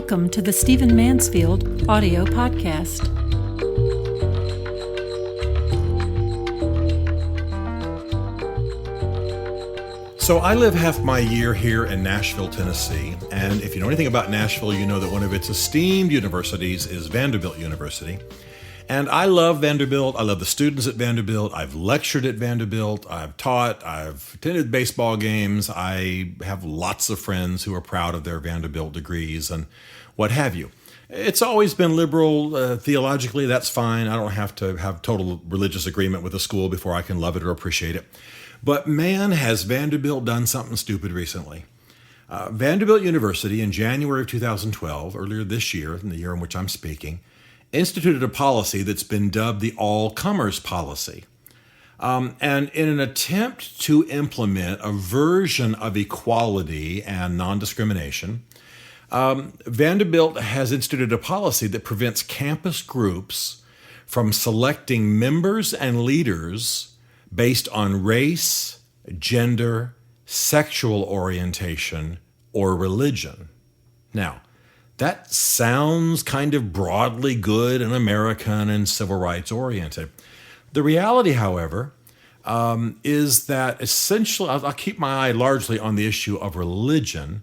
Welcome to the Stephen Mansfield audio podcast. So I live half my year here in Nashville, Tennessee, and if you know anything about Nashville, you know that one of its esteemed universities is Vanderbilt University. And I love Vanderbilt. I love the students at Vanderbilt. I've lectured at Vanderbilt. I've taught. I've attended baseball games. I have lots of friends who are proud of their Vanderbilt degrees and what have you. It's always been liberal theologically. That's fine. I don't have to have total religious agreement with a school before I can love it or appreciate it. But man, has Vanderbilt done something stupid recently. Vanderbilt University in January of 2012, earlier this year, in the year in which I'm speaking, instituted a policy that's been dubbed the all-comers policy. And in an attempt to implement a version of equality and non-discrimination, Vanderbilt has instituted a policy that prevents campus groups from selecting members and leaders based on race, gender, sexual orientation, or religion. Now, that sounds kind of broadly good and American and civil rights oriented. The reality, however, is that essentially, I'll keep my eye largely on the issue of religion.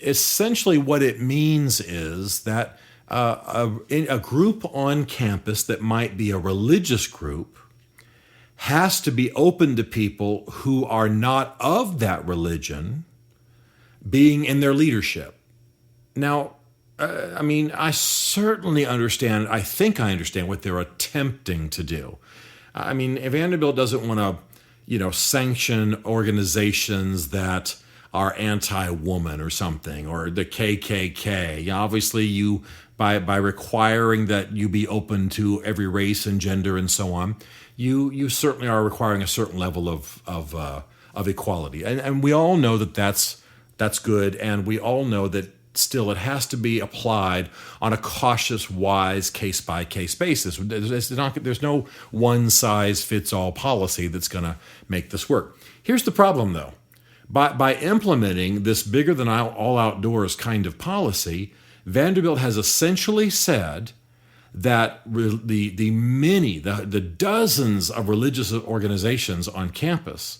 Essentially what it means is that a group on campus that might be a religious group has to be open to people who are not of that religion being in their leadership. Now, I certainly understand, I think I understand what they're attempting to do. Vanderbilt doesn't want to, sanction organizations that are anti-woman or something, or the KKK. Obviously, by requiring that you be open to every race and gender and so on, you certainly are requiring a certain level of equality, and we all know that that's good, and we all know that still it has to be applied on a cautious, wise, case-by-case basis. There's no one-size-fits-all policy that's going to make this work. Here's the problem, though. By implementing this bigger-than-all outdoors kind of policy, Vanderbilt has essentially said that the dozens of religious organizations on campus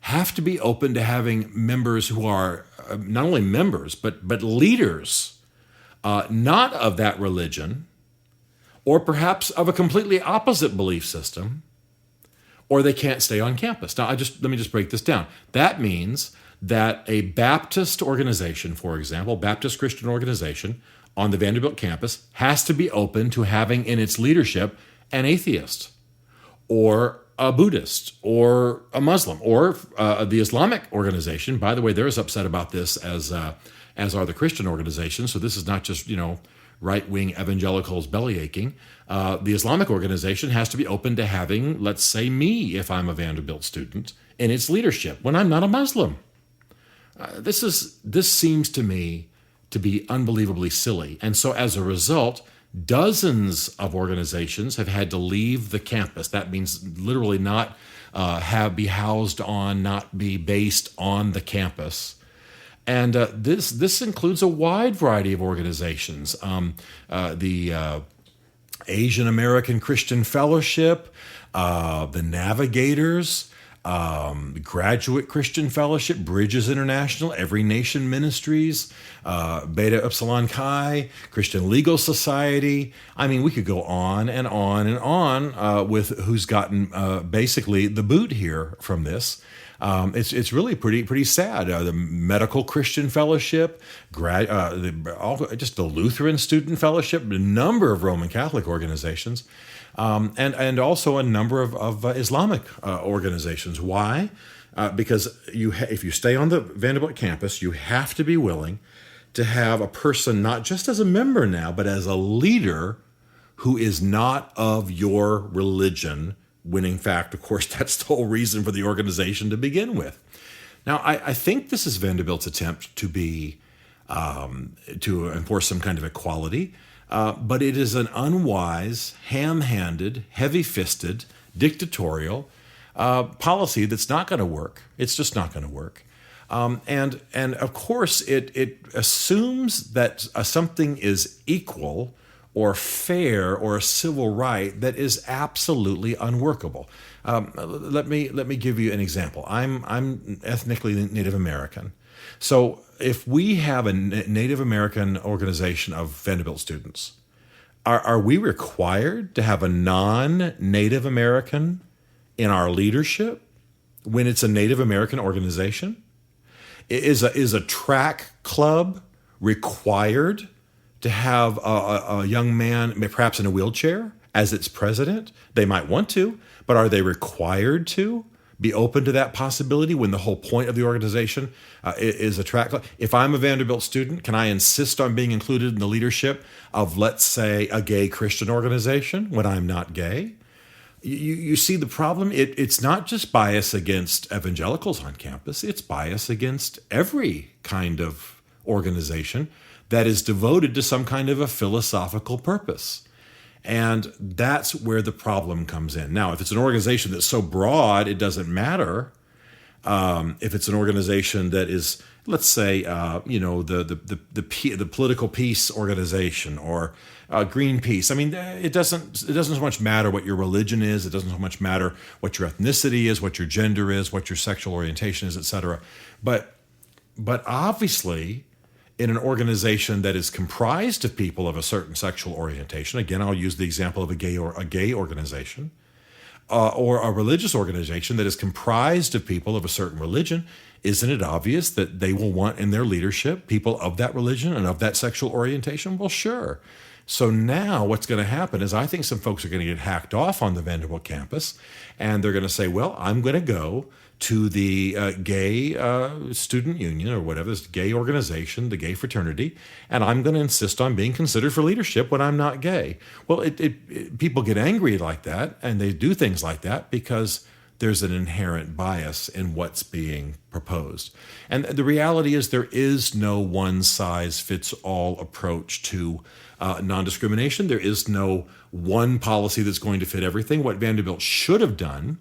have to be open to having members who are not only members, but leaders, not of that religion, or perhaps of a completely opposite belief system, or they can't stay on campus. Now, let me just break this down. That means that a Baptist organization, for example, Baptist Christian organization on the Vanderbilt campus has to be open to having in its leadership an atheist, or a Buddhist, or a Muslim, or the Islamic organization. By the way, they're as upset about this as are the Christian organizations. So this is not just right-wing evangelicals bellyaching. The Islamic organization has to be open to having, let's say, me, if I'm a Vanderbilt student, in its leadership when I'm not a Muslim. This seems to me to be unbelievably silly, and so as a result, dozens of organizations have had to leave the campus. That means literally not be housed on, not be based on the campus. And this includes a wide variety of organizations. The Asian American Christian Fellowship, the Navigators, Graduate Christian Fellowship, Bridges International, Every Nation Ministries, Beta Epsilon Chi, Christian Legal Society. We could go on and on and on with who's gotten basically the boot here from this. It's really pretty sad. The Medical Christian Fellowship, just the Lutheran Student Fellowship, a number of Roman Catholic organizations, and also a number of Islamic organizations. Why? Because if you stay on the Vanderbilt campus, you have to be willing to have a person not just as a member now, but as a leader who is not of your religion, when in fact, of course, that's the whole reason for the organization to begin with. Now, I think this is Vanderbilt's attempt to enforce some kind of equality, but it is an unwise, ham-handed, heavy-fisted, dictatorial policy that's not going to work. It's just not going to work. And of course, it assumes that something is equal or fair or a civil right that is absolutely unworkable. Let me give you an example. I'm ethnically Native American, so if we have a Native American organization of Vanderbilt students, are we required to have a non-Native American in our leadership when it's a Native American organization? Is a track club required to have a young man, perhaps in a wheelchair, as its president? They might want to, but are they required to be open to that possibility when the whole point of the organization is a track club? If I'm a Vanderbilt student, can I insist on being included in the leadership of, let's say, a gay Christian organization when I'm not gay? You see the problem? It's not just bias against evangelicals on campus. It's bias against every kind of organization that is devoted to some kind of a philosophical purpose. And that's where the problem comes in. Now, if it's an organization that's so broad, it doesn't matter. If it's an organization that is, let's say, the political peace organization or Greenpeace. I mean, it doesn't so much matter what your religion is. It doesn't so much matter what your ethnicity is, what your gender is, what your sexual orientation is, etc. But obviously, in an organization that is comprised of people of a certain sexual orientation, again, I'll use the example of a gay organization, or a religious organization that is comprised of people of a certain religion, isn't it obvious that they will want in their leadership people of that religion and of that sexual orientation? Well, sure. So now what's going to happen is I think some folks are going to get hacked off on the Vanderbilt campus, and they're going to say, well, I'm going to go to the gay student union or whatever, this gay organization, the gay fraternity, and I'm going to insist on being considered for leadership when I'm not gay. Well, people get angry like that, and they do things like that because there's an inherent bias in what's being proposed. And the reality is there is no one-size-fits-all approach to non-discrimination. There is no one policy that's going to fit everything. What Vanderbilt should have done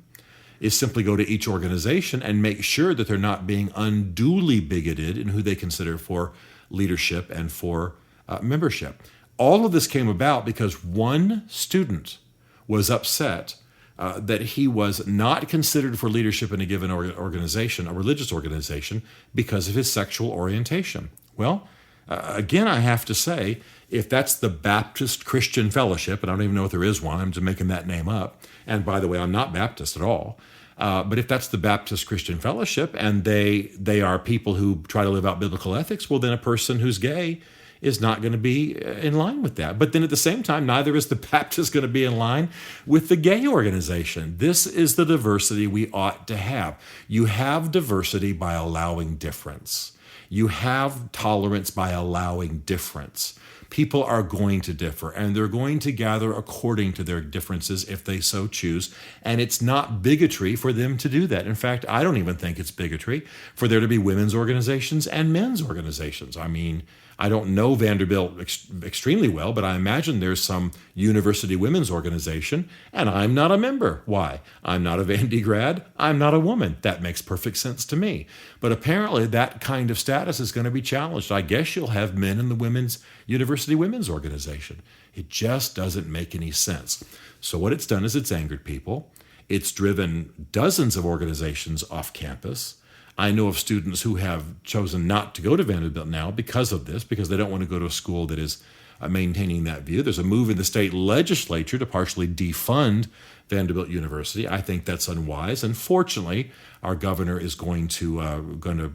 is simply go to each organization and make sure that they're not being unduly bigoted in who they consider for leadership and for membership. All of this came about because one student was upset that he was not considered for leadership in a given organization, a religious organization, because of his sexual orientation. Well, again, I have to say, if that's the Baptist Christian Fellowship, and I don't even know if there is one, I'm just making that name up, and by the way, I'm not Baptist at all, but if that's the Baptist Christian Fellowship and they are people who try to live out biblical ethics, well, then a person who's gay is not going to be in line with that. But then at the same time, neither is the Baptist going to be in line with the gay organization. This is the diversity we ought to have. You have diversity by allowing difference. You have tolerance by allowing difference. People are going to differ, and they're going to gather according to their differences if they so choose. And it's not bigotry for them to do that. In fact, I don't even think it's bigotry for there to be women's organizations and men's organizations. I mean, I don't know Vanderbilt extremely well, but I imagine there's some university women's organization, and I'm not a member. Why? I'm not a Vandy grad. I'm not a woman. That makes perfect sense to me. But apparently that kind of status is going to be challenged. I guess you'll have men in the women's university women's organization. It just doesn't make any sense. So what it's done is it's angered people. It's driven dozens of organizations off campus. I know of students who have chosen not to go to Vanderbilt now because of this, because they don't want to go to a school that is maintaining that view. There's a move in the state legislature to partially defund Vanderbilt University. I think that's unwise. And fortunately, our governor is he's not going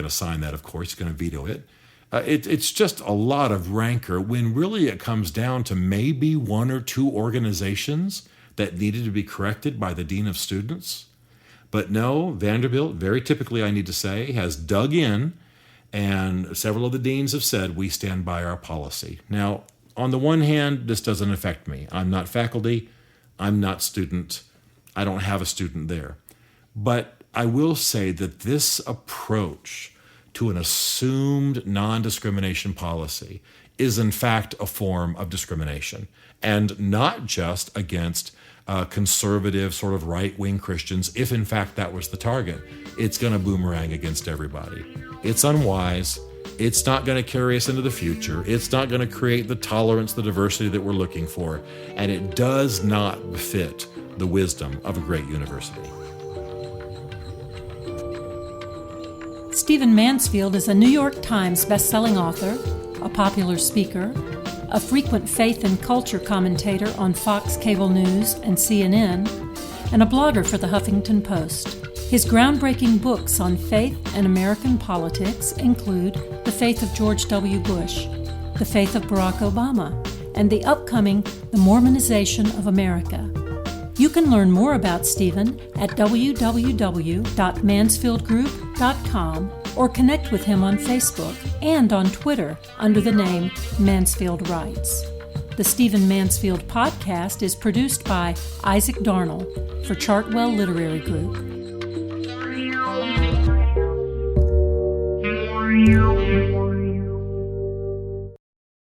to sign that, of course. He's going to veto it. It's just a lot of rancor when really it comes down to maybe one or two organizations that needed to be corrected by the dean of students. But no, Vanderbilt, very typically, I need to say, has dug in, and several of the deans have said, we stand by our policy. Now, on the one hand, this doesn't affect me. I'm not faculty. I'm not student. I don't have a student there. But I will say that this approach to an assumed non-discrimination policy is, in fact, a form of discrimination, and not just against conservative, sort of right-wing Christians, if in fact that was the target, it's going to boomerang against everybody. It's unwise. It's not going to carry us into the future. It's not going to create the tolerance, the diversity that we're looking for. And it does not befit the wisdom of a great university. Stephen Mansfield is a New York Times best-selling author, a popular speaker, a frequent faith and culture commentator on Fox Cable News and CNN, and a blogger for the Huffington Post. His groundbreaking books on faith and American politics include The Faith of George W. Bush, The Faith of Barack Obama, and the upcoming The Mormonization of America. You can learn more about Stephen at www.mansfieldgroup.com or connect with him on Facebook and on Twitter under the name Mansfield Writes. The Stephen Mansfield podcast is produced by Isaac Darnell for Chartwell Literary Group.